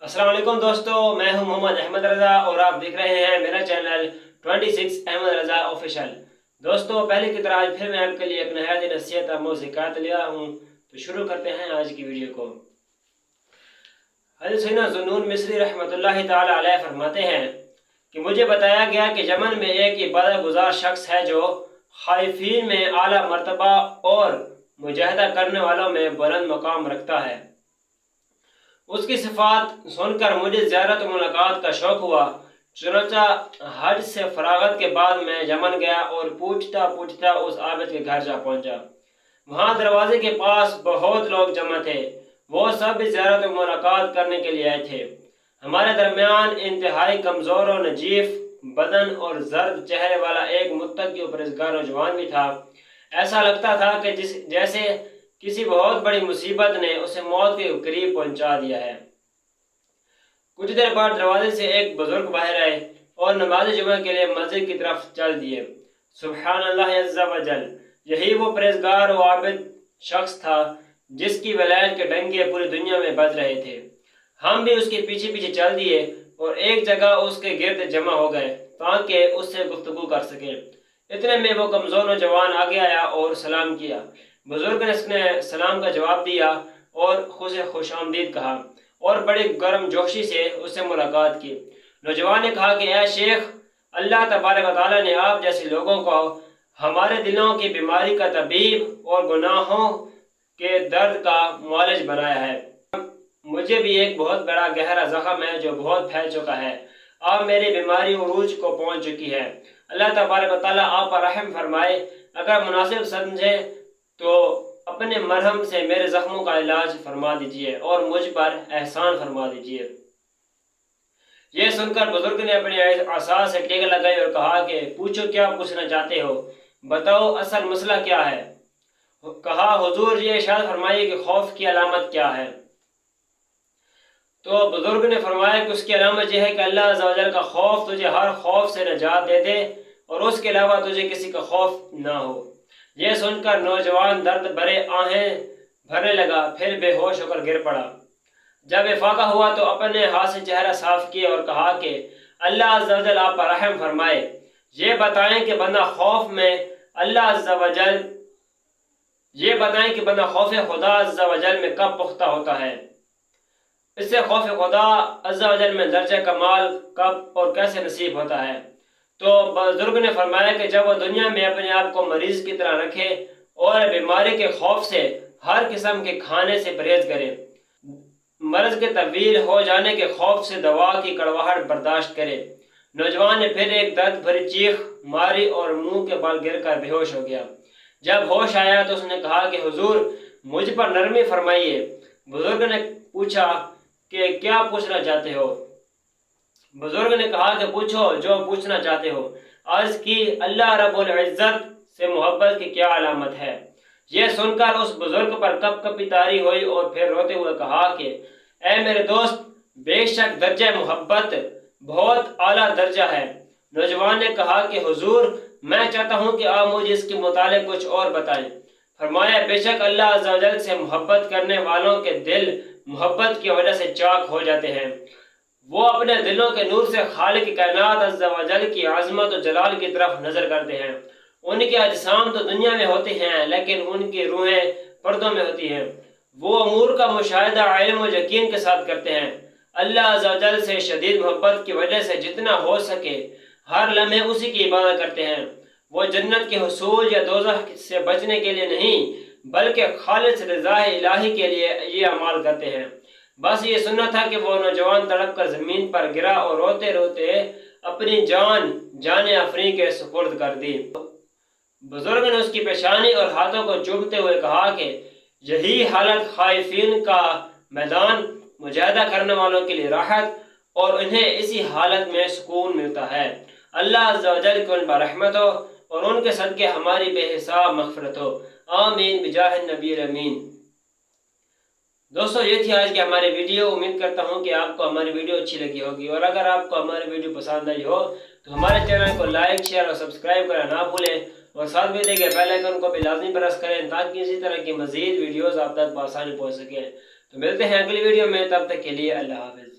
अस्सलाम वालेकुम दोस्तों, मैं हूं मोहम्मद अहमद रज़ा और आप देख रहे हैं मेरा चैनल 26 अहमद रज़ा ऑफिशियल। दोस्तों, पहले की तरह आज फिर मैं आपके लिए एक नहायत नसीहत आमूज़ हिकायत लिया हूं, तो शुरू करते हैं आज की वीडियो को। हज़रत सैयदना ज़ुन्नून मिस्री रहमतुल्लाहि ताला अलैह फरमाते हैं कि मुझे बताया गया कि यमन में एक इबादत गुजार शख्स है जो खाइफीन में आला मर्तबा और मुजाहिदा करने वालों में बुलंद मकाम रखता है। उसकी सिफात सुनकर मुझे ज़ियारत मुलाकात का शौक़ हुआ। चुनांचा हज से फरागत के बाद मैं यमन गया और पूछता पूछता उस आबिद के घर जा पहुंचा। वहां दरवाजे के पास बहुत लोग जमा थे। वो सब ज़ियारत मुलाकात करने के लिए आए थे। हमारे दरमियान इंतहाई कमज़ोर और नजीफ बदन और जर्द चेहरे वाला एक मुत्तकी और परहेज़गार नौजवान भी था। ऐसा लगता था कि जैसे किसी बहुत बड़ी मुसीबत ने उसे मौत के करीब पहुंचा दिया है। कुछ देर बाद दरवाजे से एक बुजुर्ग बाहर आए और नमाज जुमा के लिए मस्जिद की तरफ चल दिए। सुब्हान अल्लाह अज़्ज़ा वजल, यही वो परहेज़गार और आबिद शख्स था जिसकी वलायत के डंके पूरी दुनिया में बज रहे थे। हम भी उसके पीछे पीछे चल दिए और एक जगह उसके गिर्द जमा हो गए ताकि उससे गुफ्तगू कर सके। इतने में वो कमज़ोर नौजवान आगे आया और सलाम किया। बुजुर्ग ने उसने सलाम का जवाब दिया और उसे खुश आमदीद कहा और बड़ी गर्म जोशी से उससे मुलाकात की। नौजवान ने कहा कि ऐ शेख, अल्लाह तबारक व तआला ने आप जैसे लोगों को हमारे दिलों की बीमारी का तबीब और गुनाहों के दर्द का मुआलिज बनाया है। मुझे भी एक बहुत बड़ा गहरा जख्म है जो बहुत फैल चुका है। अब मेरी बीमारी उरूज को पहुंच चुकी है। अल्लाह तबारक व तआला आप पर रहम फरमाए। अगर मुनासिब समझे तो अपने मरहम से मेरे जख्मों का इलाज फरमा दीजिए और मुझ पर एहसान फरमा दीजिए। ये सुनकर बुजुर्ग ने अपने आसा से टेक लगाई और कहा कि पूछो, क्या पूछना चाहते हो, बताओ असल मसला क्या है। कहा, हुजूर ये इरशाद फरमाइए कि खौफ की अलामत क्या है। तो बुजुर्ग ने फरमाया कि उसकी अलामत यह है कि अल्लाह अज़्ज़ा वजल का खौफ तुझे हर खौफ से निजात दे दे और उसके अलावा तुझे किसी का खौफ ना हो। यह सुनकर नौजवान दर्द भरे आहें भरने लगा, फिर बेहोश होकर गिर पड़ा। जब इफाका हुआ तो अपने हाथ से चेहरा साफ किया और कहा कि अल्लाह अज़्ज़ा वजल आप पर रहम फरमाए। ये बताएं कि बंदा खौफ में अल्लाह अज़्ज़ा वजल ये बताएं कि बंदा खौफ खुदा अज़्ज़ा वजल में कब पुख्ता होता है। इससे खौफ खुदा अज़्ज़ा वजल में दर्जा कमाल कब और कैसे नसीब होता है। तो बुजुर्ग ने फरमाया कि जब वो दुनिया में अपने आप को मरीज की तरह रखे और बीमारी के खौफ से हर किस्म के खाने से परहेज करे, मर्ज के तब्दील हो जाने के खौफ से दवा की कड़वाहट बर्दाश्त करे। नौजवान ने फिर एक दर्द भरी चीख मारी और मुंह के बल गिरकर बेहोश हो गया। जब होश आया तो उसने कहा कि हुजूर, मुझ पर नरमी फरमाइए। बुजुर्ग ने पूछा कि क्या पूछना चाहते हो। बुजुर्ग ने कहा कि पूछो जो पूछना चाहते हो। अर्ज की, अल्लाह रब्बुल इज्जत से मोहब्बत की क्या अलामत है। यह सुनकर उस बुजुर्ग पर कपकपी तारी हुई और फिर रोते हुए कहा कि ऐ मेरे दोस्त, बेशक दर्जा मोहब्बत बहुत आला दर्जा है। नौजवान ने कहा कि हुजूर, मैं चाहता हूँ कि आप मुझे इसके मुतालिक कुछ और बताएं। फरमाया, बेशक अल्लाह अज़्ज़ा वजल से मोहब्बत करने वालों के दिल मोहब्बत की वजह से चाक हो जाते हैं। वो अपने दिलों के नूर से खालिक कायनात अज़्ज़ा वजल की आज़मत और जलाल की तरफ नजर करते हैं। उनके अजसाम तो दुनिया में होते हैं लेकिन उनकी रूहें पर्दों में होती हैं। वो अमूर का मुशाहिदा इल्म और यकीन के साथ करते हैं। अल्लाह अज़्ज़ा वजल से शदीद मोहब्बत की वजह से जितना हो सके हर लम्हे उसी की इबादत करते हैं। वो जन्नत के हुसूल या दोज़ख से बचने के लिए नहीं बल्कि खालिस रज़ा इलाही के लिए ये अमाल करते हैं। बस ये सुनना था कि वो नौजवान तड़प कर जमीन पर गिरा और रोते रोते अपनी जान जाने अफरी के सुपुर्द कर दी। बुजुर्ग ने उसकी पेशानी और हाथों को चूमते हुए कहा कि यही हालत खाइफीन का मैदान, मुजाहिदा करने वालों के लिए राहत और उन्हें इसी हालत में सुकून मिलता है। अल्लाह अज़्ज़ा वजल की उन पर रहमत हो और उनके सदके हमारी बेहिसाब मग़फ़िरत हो। आमीन बिजाह नबी अमीन। दोस्तों, ये थी आज की हमारी वीडियो। उम्मीद करता हूँ कि आपको हमारी वीडियो अच्छी लगी होगी और अगर आपको हमारी वीडियो पसंद आई हो तो हमारे चैनल को लाइक, शेयर और सब्सक्राइब करना ना भूलें और साथ में देखे बेल आइकन को भी लाजमी प्रेस करें ताकि इसी तरह की मज़ीद वीडियोज़ आप तक आसानी पहुँच सकें। तो मिलते हैं अगली वीडियो में, तब तक के लिए अल्लाह हाफ़िज़।